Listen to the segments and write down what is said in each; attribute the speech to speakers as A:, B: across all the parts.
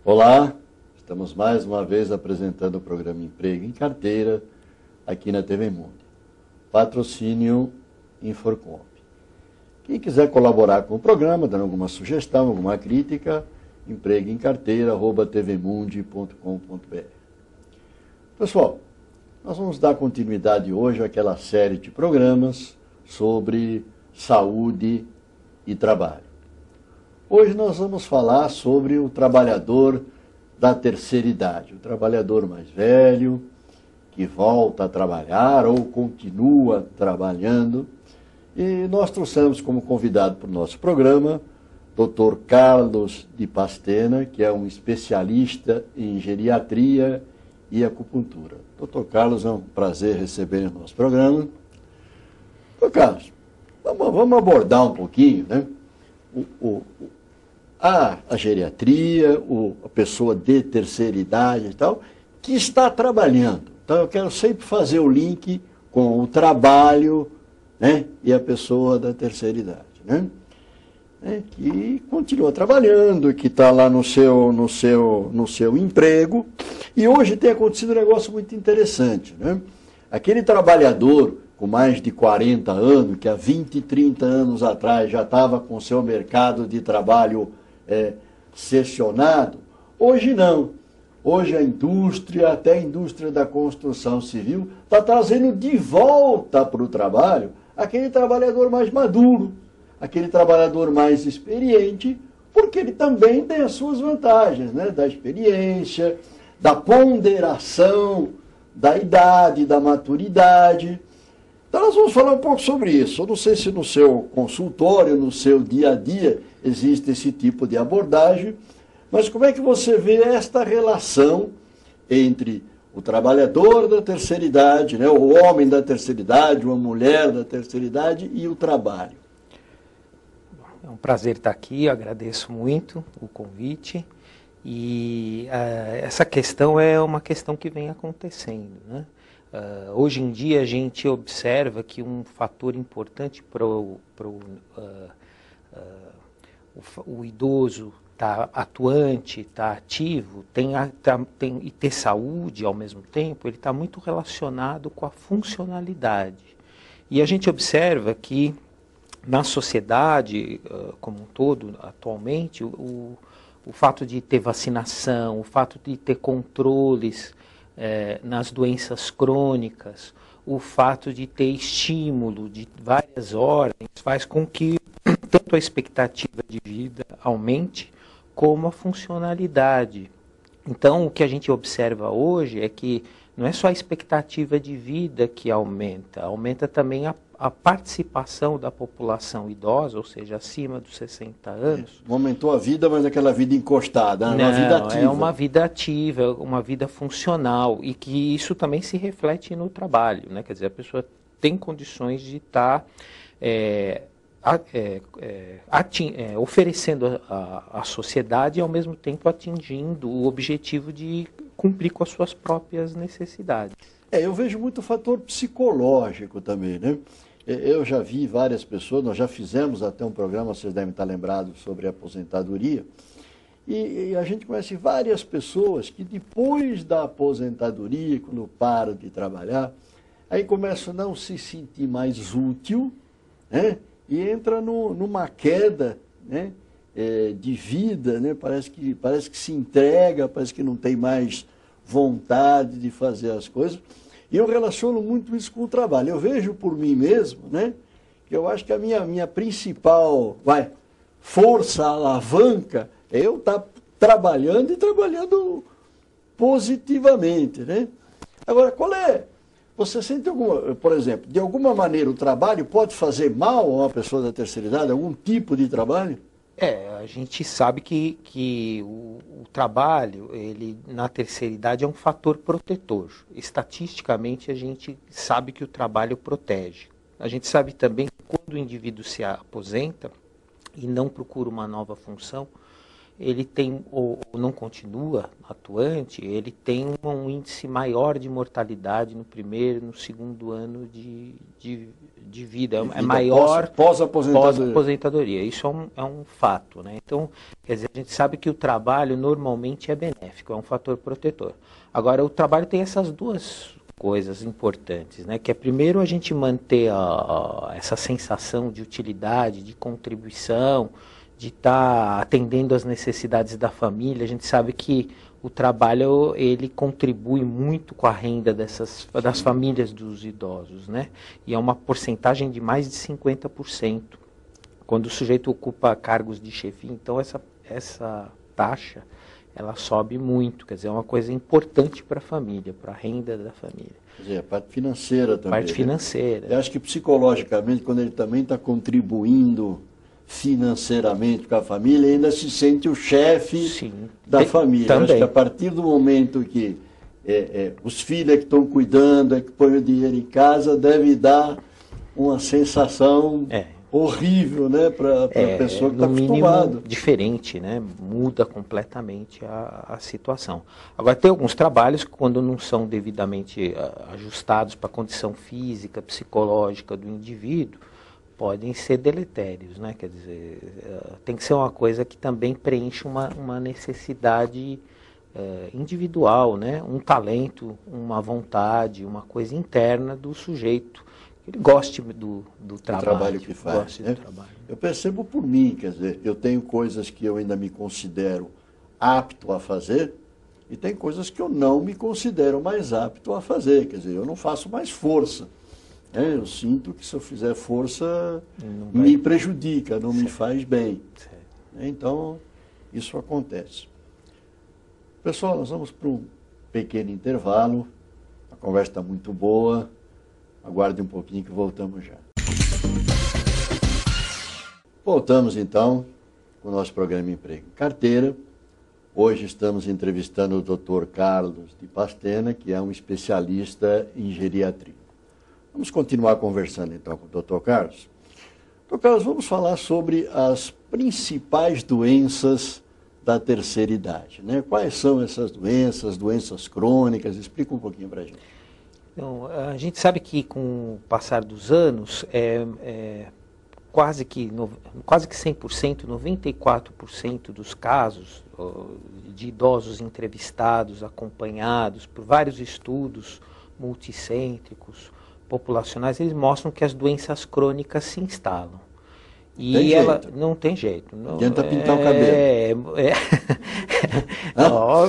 A: Olá, estamos mais uma vez apresentando o programa Emprego em Carteira aqui na TV Mundo. Patrocínio Inforcomp. Quem quiser colaborar com o programa, dando alguma sugestão, alguma crítica, empregoemcarteira@tvmundi.com.br. Pessoal, nós vamos dar continuidade hoje àquela série de programas sobre saúde e trabalho. Hoje nós vamos falar sobre o trabalhador da terceira idade, o trabalhador mais velho, que volta a trabalhar ou continua trabalhando. E nós trouxemos como convidado para o nosso programa Dr. Carlos de Pastena, que é um especialista em geriatria e acupuntura. Dr. Carlos, é um prazer receber no nosso programa. Dr. Carlos, vamos abordar um pouquinho, né? A geriatria, a pessoa de terceira idade e tal, que está trabalhando. Então eu quero sempre fazer o link com o trabalho, né, e a pessoa da terceira idade, né? Que continua trabalhando, que está lá no seu emprego. E hoje tem acontecido um negócio muito interessante, né? Aquele trabalhador com mais de 40 anos, que há 20, 30 anos atrás já estava com o seu mercado de trabalho cessionado, hoje não. Hoje a indústria, até a indústria da construção civil, está trazendo de volta para o trabalho aquele trabalhador mais maduro, aquele trabalhador mais experiente, porque ele também tem as suas vantagens, né? Da experiência, da ponderação, da idade, da maturidade. Então nós vamos falar um pouco sobre isso. Eu não sei se no seu consultório, no seu dia a dia, existe esse tipo de abordagem, mas como é que você vê esta relação entre o trabalhador da terceira idade, né, o homem da terceira idade, uma mulher da terceira idade e o trabalho?
B: É um prazer estar aqui, eu agradeço muito o convite. E essa questão é uma questão que vem acontecendo, né? Hoje em dia a gente observa que um fator importante para o idoso estar atuante, estar ativo e ter saúde ao mesmo tempo, ele está muito relacionado com a funcionalidade. E a gente observa que na sociedade como um todo, atualmente, o fato de ter vacinação, o fato de ter controles nas doenças crônicas, o fato de ter estímulo de várias ordens, faz com que tanto a expectativa de vida aumente, como a funcionalidade. Então, o que a gente observa hoje é que não é só a expectativa de vida que aumenta também a participação da população idosa, ou seja, acima dos 60 anos.
A: Não aumentou a vida, mas aquela vida encostada,
B: não,
A: uma vida ativa.
B: É uma vida ativa, uma vida funcional, e que isso também se reflete no trabalho, né? Quer dizer, a pessoa tem condições de estar oferecendo à sociedade e, ao mesmo tempo, atingindo o objetivo de cumprir com as suas próprias necessidades.
A: Eu vejo muito fator psicológico também, né? Eu já vi várias pessoas, nós já fizemos até um programa, vocês devem estar lembrados, sobre aposentadoria, e a gente conhece várias pessoas que depois da aposentadoria, quando param de trabalhar, aí começam a não se sentir mais útil, né? E entra numa queda, né, de vida, né? Parece que se entrega, parece que não tem mais vontade de fazer as coisas. E eu relaciono muito isso com o trabalho. Eu vejo por mim mesmo, né, que eu acho que a minha principal força, alavanca, é eu estar trabalhando e trabalhando positivamente, né? Agora, qual é? Você sente por exemplo, de alguma maneira o trabalho pode fazer mal a uma pessoa da terceira idade, algum tipo de trabalho?
B: A gente sabe que o trabalho, ele na terceira idade é um fator protetor. Estatisticamente, a gente sabe que o trabalho protege. A gente sabe também que quando o indivíduo se aposenta e não procura uma nova função, ele tem, ou não continua atuante, ele tem um índice maior de mortalidade no primeiro e no segundo ano de vida. É maior pós-aposentadoria. Isso é um fato, né? Então, quer dizer, a gente sabe que o trabalho normalmente é benéfico, é um fator protetor. Agora, o trabalho tem essas duas coisas importantes, né? Que é, primeiro, a gente manter essa sensação de utilidade, de contribuição, de estar atendendo às necessidades da família. A gente sabe que o trabalho, ele contribui muito com a renda das famílias dos idosos, né? E é uma porcentagem de mais de 50%. Quando o sujeito ocupa cargos de chefia, então essa taxa, ela sobe muito. Quer dizer, é uma coisa importante para a família, para a renda da família.
A: Quer dizer, a parte financeira também.
B: Parte financeira.
A: Eu acho que psicologicamente, quando ele também está contribuindo financeiramente com a família, ainda se sente o chefe da família.
B: Também.
A: Acho que a partir do momento que os filhos que estão cuidando, que põem o dinheiro em casa, deve dar uma sensação horrível, né, para a pessoa que está acostumada.
B: Diferente, né? Muda completamente a situação. Agora, tem alguns trabalhos que, quando não são devidamente ajustados para a condição física, psicológica do indivíduo, podem ser deletérios, né? Quer dizer, tem que ser uma coisa que também preenche uma necessidade individual, né? Um talento, uma vontade, uma coisa interna do sujeito. Ele goste do trabalho
A: que faz. Né? Eu percebo por mim, quer dizer, eu tenho coisas que eu ainda me considero apto a fazer e tem coisas que eu não me considero mais apto a fazer. Quer dizer, eu não faço mais força. Eu sinto que se eu fizer força, me prejudica, não me faz bem. Então, isso acontece. Pessoal, nós vamos para um pequeno intervalo. A conversa está muito boa. Aguarde um pouquinho que voltamos já. Voltamos então com o nosso programa Emprego em Carteira. Hoje estamos entrevistando o Dr. Carlos de Pastena, que é um especialista em geriatria. Vamos continuar conversando então com o Dr. Carlos. Dr. Carlos, vamos falar sobre as principais doenças da terceira idade, né? Quais são essas doenças crônicas? Explica um pouquinho para a gente.
B: Então, a gente sabe que, com o passar dos anos, quase que 100%, 94% dos casos de idosos entrevistados, acompanhados por vários estudos multicêntricos, populacionais, eles mostram que as doenças crônicas se instalam. E não tem jeito. Não
A: adianta pintar o cabelo.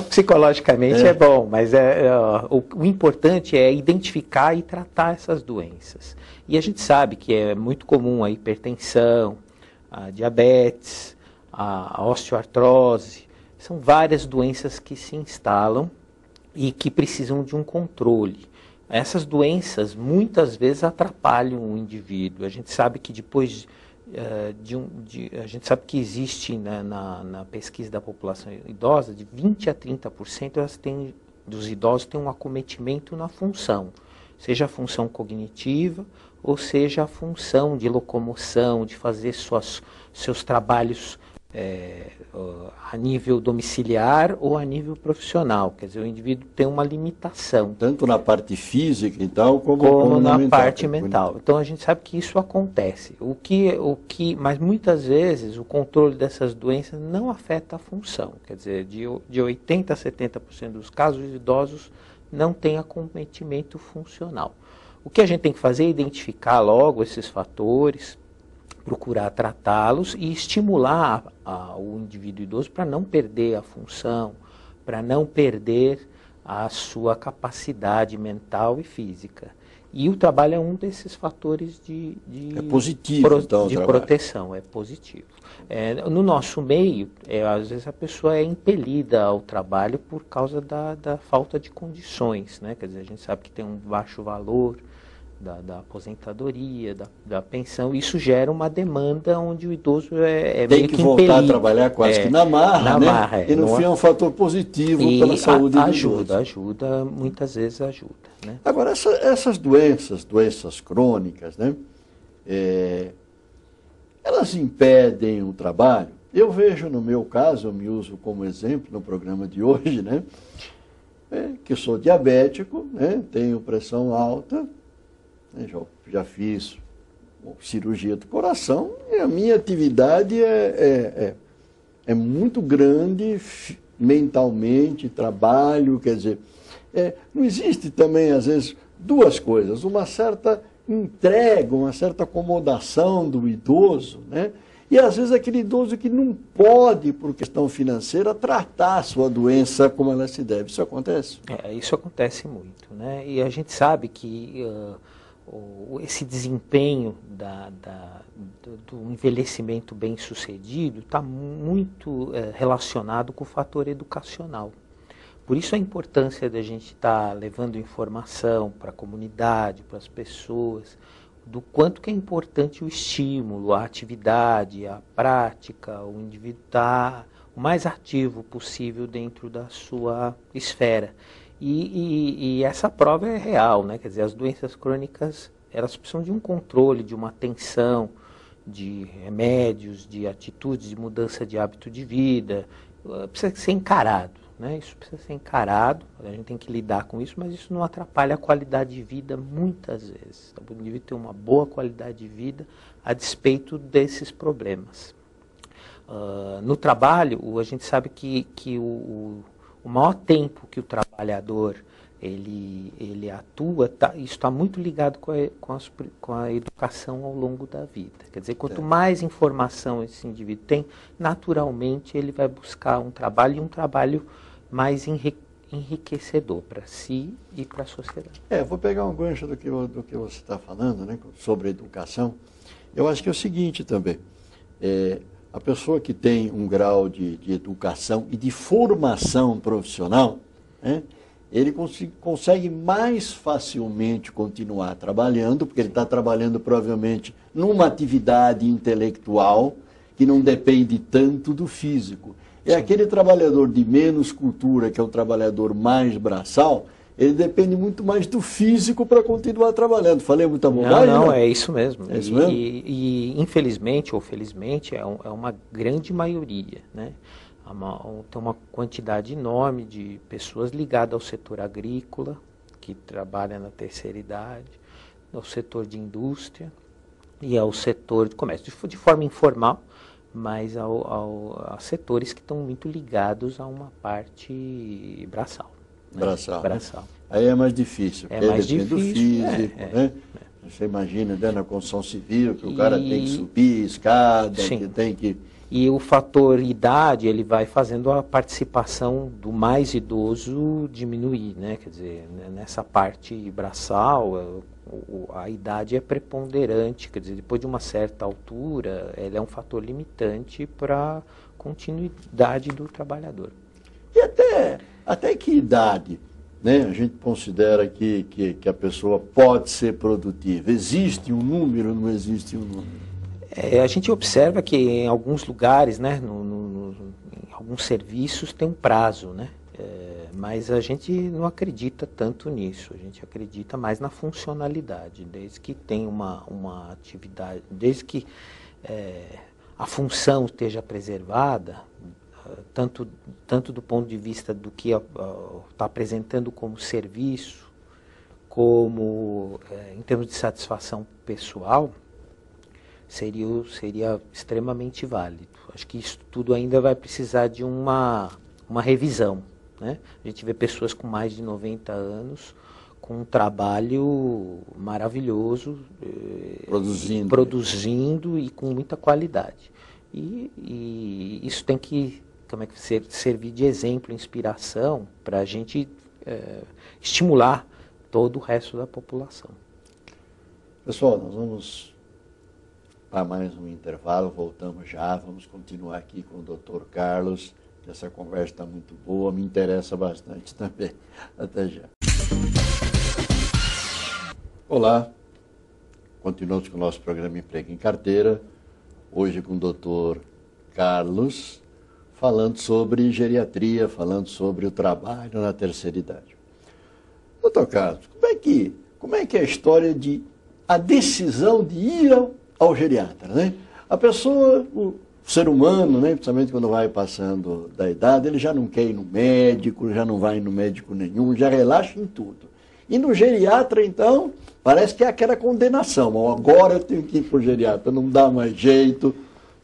B: Psicologicamente é bom, mas o importante é identificar e tratar essas doenças. E a gente sabe que é muito comum a hipertensão, a diabetes, a osteoartrose. São várias doenças que se instalam e que precisam de um controle. Essas doenças muitas vezes atrapalham o indivíduo. A gente sabe que depois a gente sabe que existe, né, na pesquisa da população idosa, de 20% a 30% dos idosos têm um acometimento na função, seja a função cognitiva ou seja a função de locomoção, de fazer seus trabalhos a nível domiciliar ou a nível profissional. Quer dizer, o indivíduo tem uma limitação.
A: Tanto na parte física e tal, como
B: na parte mental. Então a gente sabe que isso acontece. Mas muitas vezes o controle dessas doenças não afeta a função. Quer dizer, de 80% a 70% dos casos, os idosos não têm acometimento funcional. O que a gente tem que fazer é identificar logo esses fatores, procurar tratá-los e estimular o indivíduo idoso para não perder a função, para não perder a sua capacidade mental e física. E o trabalho é um desses fatores de proteção, é positivo. No nosso meio, às vezes a pessoa é impelida ao trabalho por causa da falta de condições, né? Quer dizer, a gente sabe que tem um baixo valor da aposentadoria, da pensão. Isso gera uma demanda onde o idoso
A: tem
B: meio que
A: voltar
B: impelido.
A: A trabalhar quase que na marra, né? E no fim é um fator positivo pela saúde do idoso.
B: Ajuda, muitas vezes ajuda. Né?
A: Agora, essas doenças crônicas, né? Elas impedem o trabalho? Eu vejo no meu caso, eu me uso como exemplo no programa de hoje, né? Que eu sou diabético, né? Tenho pressão alta, né? Já fiz cirurgia do coração e a minha atividade é muito grande mentalmente, trabalho, quer dizer, não existe também, às vezes, duas coisas, uma certa entrega, uma certa acomodação do idoso, né? E às vezes aquele idoso que não pode, por questão financeira, tratar a sua doença como ela se deve. Isso acontece?
B: Isso acontece muito, né? E a gente sabe que esse desempenho do envelhecimento bem-sucedido está muito relacionado com o fator educacional. Por isso a importância da gente estar levando informação para a comunidade, para as pessoas, do quanto que é importante o estímulo, a atividade, a prática, o indivíduo estar o mais ativo possível dentro da sua esfera. E essa prova é real, né? Quer dizer, as doenças crônicas, elas precisam de um controle, de uma atenção, de remédios, de atitudes, de mudança de hábito de vida. Precisa ser encarado, né? Isso precisa ser encarado, a gente tem que lidar com isso, mas isso não atrapalha a qualidade de vida muitas vezes. O indivíduo tem uma boa qualidade de vida a despeito desses problemas. No trabalho, a gente sabe que o maior tempo que o trabalhador ele atua, isso está muito ligado com a educação ao longo da vida. Quer dizer, quanto mais informação esse indivíduo tem, naturalmente ele vai buscar um trabalho, e um trabalho mais enriquecedor para si e para a sociedade.
A: Vou pegar um gancho do que você está falando, né, sobre educação. Eu acho que é o seguinte também, a pessoa que tem um grau de educação e de formação profissional, né, ele consegue mais facilmente continuar trabalhando, porque ele está trabalhando provavelmente numa atividade intelectual que não depende tanto do físico. Aquele trabalhador de menos cultura, que é o trabalhador mais braçal, ele depende muito mais do físico para continuar trabalhando. Falei muita bobagem?
B: Não, é isso mesmo.
A: É isso mesmo?
B: E infelizmente ou felizmente é uma grande maioria, né? Tem uma quantidade enorme de pessoas ligadas ao setor agrícola, que trabalham na terceira idade, ao setor de indústria e ao setor de comércio, de forma informal, mas a setores que estão muito ligados a uma parte braçal. Né?
A: Braçal.
B: Braçal.
A: Né? Aí é mais difícil,
B: porque mais difícil,
A: do físico, né? Você imagina, né, na construção civil, que o cara tem que subir escada,
B: sim.
A: que tem que...
B: E o fator idade, ele vai fazendo a participação do mais idoso diminuir, né? Quer dizer, nessa parte braçal, a idade é preponderante, quer dizer, depois de uma certa altura, ele é um fator limitante para a continuidade do trabalhador.
A: E até que idade, né, a gente considera que a pessoa pode ser produtiva? Existe um número ou não existe um número?
B: A gente observa que em alguns lugares, né, em alguns serviços tem um prazo, né? Mas a gente não acredita tanto nisso, a gente acredita mais na funcionalidade, desde que tenha uma atividade, desde que a função esteja preservada, tanto do ponto de vista do que está apresentando como serviço, como em termos de satisfação pessoal, seria extremamente válido. Acho que isso tudo ainda vai precisar de uma revisão, né? A gente vê pessoas com mais de 90 anos com um trabalho maravilhoso, produzindo e com muita qualidade. E isso tem que servir de exemplo, inspiração para a gente estimular todo o resto da população.
A: Pessoal, nós vamos para mais um intervalo, voltamos já, vamos continuar aqui com o Dr. Carlos. Essa conversa está muito boa, me interessa bastante também. Até já. Olá, continuamos com o nosso programa Emprego em Carteira, hoje com o Dr. Carlos, falando sobre geriatria, falando sobre o trabalho na terceira idade. Dr. Carlos, como é que é a história a decisão de ir ao geriatra, né? A pessoa O ser humano, né, principalmente quando vai passando da idade, ele já não quer ir no médico, já não vai no médico nenhum, já relaxa em tudo. E no geriatra, então, parece que é aquela condenação. Bom, agora eu tenho que ir para o geriatra, não dá mais jeito,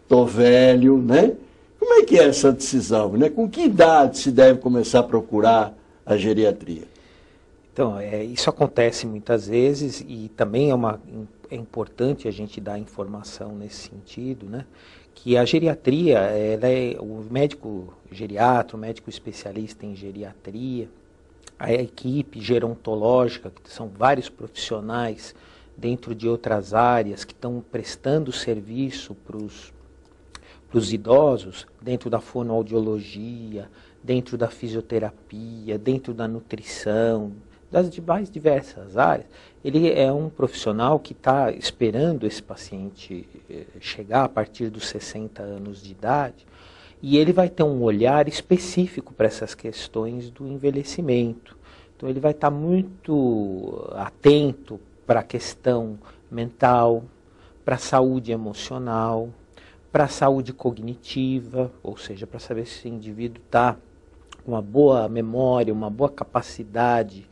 A: estou velho, né? Como é que é essa decisão, né? Com que idade se deve começar a procurar a geriatria?
B: Então, isso acontece muitas vezes e também é importante a gente dar informação nesse sentido, né? Que a geriatria, o médico geriatra, o médico especialista em geriatria, a equipe gerontológica, que são vários profissionais dentro de outras áreas que estão prestando serviço para os idosos, dentro da fonoaudiologia, dentro da fisioterapia, dentro da nutrição, das mais diversas áreas. Ele é um profissional que está esperando esse paciente chegar a partir dos 60 anos de idade, e ele vai ter um olhar específico para essas questões do envelhecimento. Então ele vai estar muito atento para a questão mental, para a saúde emocional, para a saúde cognitiva, ou seja, para saber se o indivíduo está com uma boa memória, uma boa capacidade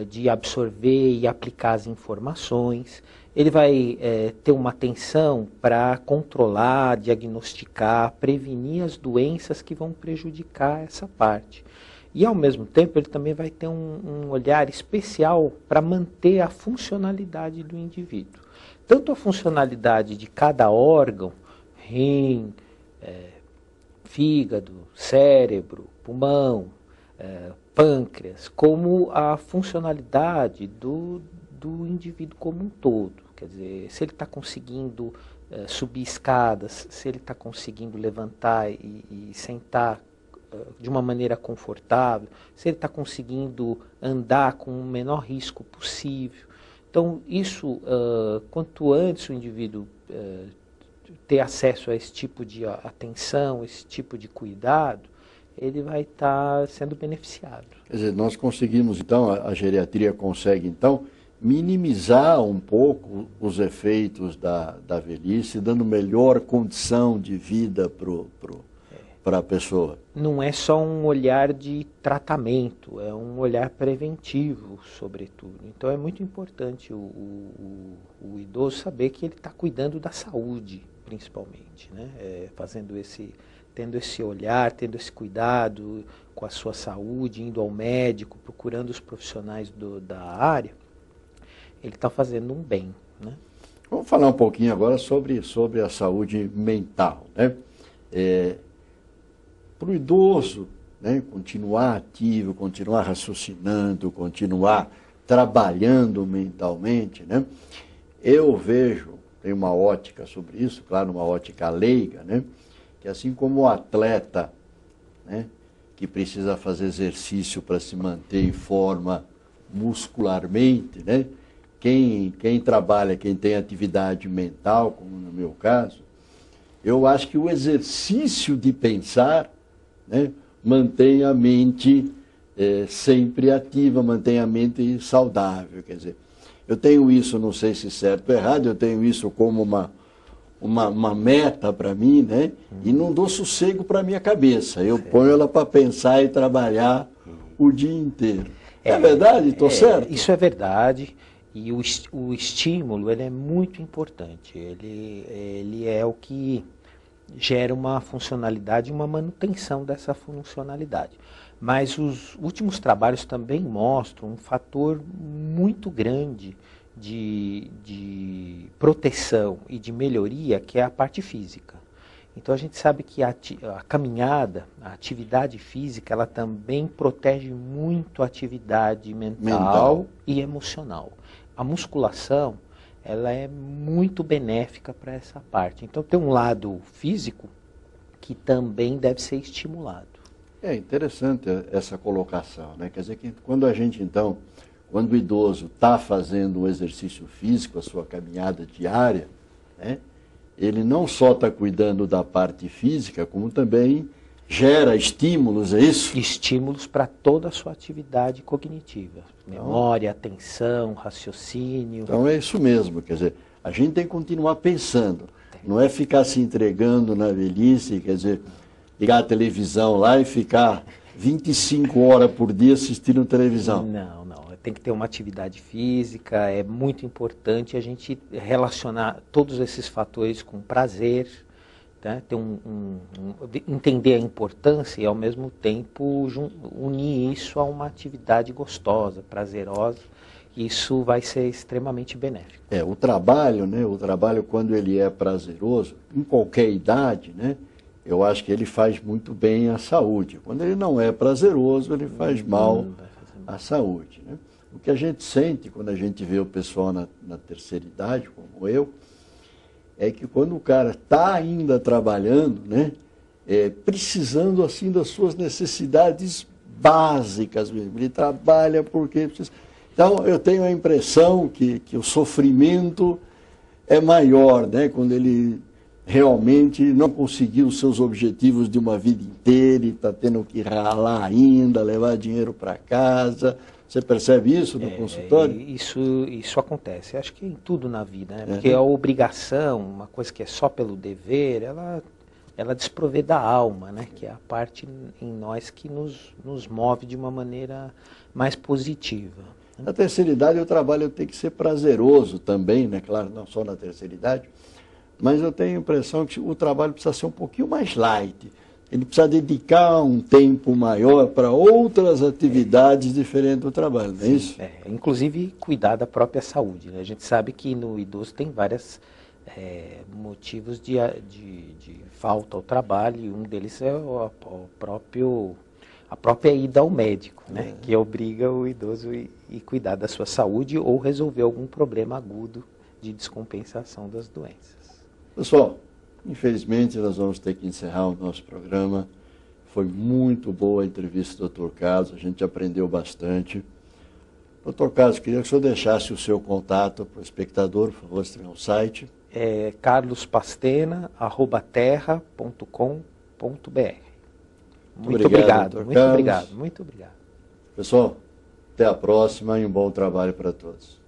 B: de absorver e aplicar as informações. Ele vai ter uma atenção para controlar, diagnosticar, prevenir as doenças que vão prejudicar essa parte. E, ao mesmo tempo, ele também vai ter um olhar especial para manter a funcionalidade do indivíduo. Tanto a funcionalidade de cada órgão, rim, fígado, cérebro, pulmão, pâncreas, como a funcionalidade do indivíduo como um todo. Quer dizer, se ele está conseguindo subir escadas, se ele está conseguindo levantar e sentar de uma maneira confortável, se ele está conseguindo andar com o menor risco possível. Então, isso, quanto antes o indivíduo ter acesso a esse tipo de atenção, esse tipo de cuidado, ele vai estar sendo beneficiado.
A: Quer dizer, nós conseguimos, então, a geriatria consegue, então, minimizar um pouco os efeitos da velhice, dando melhor condição de vida para a pessoa.
B: Não é só um olhar de tratamento, é um olhar preventivo, sobretudo. Então é muito importante o idoso saber que ele está cuidando da saúde, principalmente, né? Tendo esse olhar, tendo esse cuidado com a sua saúde, indo ao médico, procurando os profissionais da área, ele está fazendo um bem, né?
A: Vamos falar um pouquinho agora sobre a saúde mental, né? Para o idoso, né, continuar ativo, continuar raciocinando, continuar trabalhando mentalmente, né? Eu vejo, tem uma ótica sobre isso, claro, uma ótica leiga, né? Que assim como o atleta, né, que precisa fazer exercício para se manter em forma muscularmente, né? Quem trabalha, quem tem atividade mental, como no meu caso, eu acho que o exercício de pensar, né, mantém a mente sempre ativa, mantém a mente saudável. Quer dizer, eu tenho isso, não sei se certo ou errado, eu tenho isso como uma meta para mim, né? E não dou sossego para a minha cabeça. Eu ponho ela para pensar e trabalhar o dia inteiro. É verdade? Estou certo?
B: Isso é verdade. E o estímulo ele é muito importante. Ele é o que gera uma funcionalidade e uma manutenção dessa funcionalidade. Mas os últimos trabalhos também mostram um fator muito grande de proteção e de melhoria, que é a parte física. Então a gente sabe que a caminhada, a atividade física, ela também protege muito a atividade mental e emocional. A musculação, ela é muito benéfica para essa parte. Então tem um lado físico que também deve ser estimulado.
A: É interessante essa colocação, né? Quer dizer que quando o idoso está fazendo um exercício físico, a sua caminhada diária, né? Ele não só está cuidando da parte física, como também gera estímulos, é isso?
B: Estímulos para toda a sua atividade cognitiva. Memória, atenção, raciocínio.
A: Então é isso mesmo, quer dizer, a gente tem que continuar pensando. Não é ficar se entregando na velhice, quer dizer, ligar a televisão lá e ficar 25 horas por dia assistindo televisão.
B: Não, não. Tem que ter uma atividade física, é muito importante a gente relacionar todos esses fatores com prazer, né? Ter entender a importância e, ao mesmo tempo, unir isso a uma atividade gostosa, prazerosa. Isso vai ser extremamente benéfico.
A: O trabalho, né? O trabalho, quando ele é prazeroso, em qualquer idade, né? Eu acho que ele faz muito bem à saúde. Quando ele não é prazeroso, ele faz mal à saúde, né? O que a gente sente quando a gente vê o pessoal na terceira idade, como eu, é que quando o cara está ainda trabalhando, né, precisando assim das suas necessidades básicas mesmo, ele trabalha porque precisa. Então eu tenho a impressão que o sofrimento é maior, né, quando ele realmente não conseguiu os seus objetivos de uma vida inteira e está tendo que ralar ainda, levar dinheiro para casa. Você percebe isso no consultório?
B: Isso acontece. Acho que em tudo na vida, né? Porque a obrigação, uma coisa que é só pelo dever, ela desprovê da alma, né? Que é a parte em nós que nos move de uma maneira mais positiva.
A: Na terceira idade o trabalho tem que ser prazeroso também, né? Claro, não só na terceira idade, mas eu tenho a impressão que o trabalho precisa ser um pouquinho mais light. Ele precisa dedicar um tempo maior para outras atividades diferentes do trabalho, não é isso?
B: Inclusive cuidar da própria saúde, né? A gente sabe que no idoso tem vários motivos de falta ao trabalho, e um deles é a própria ida ao médico, né? Que obriga o idoso a cuidar da sua saúde ou resolver algum problema agudo de descompensação das doenças.
A: Pessoal, infelizmente, nós vamos ter que encerrar o nosso programa. Foi muito boa a entrevista do Dr. Carlos, a gente aprendeu bastante. Dr. Carlos, queria que o senhor deixasse o seu contato para o espectador, por favor, se tiver um site.
B: carlospastena@terra.com.br. Muito
A: obrigado.
B: Muito obrigado.
A: Pessoal, até a próxima e um bom trabalho para todos.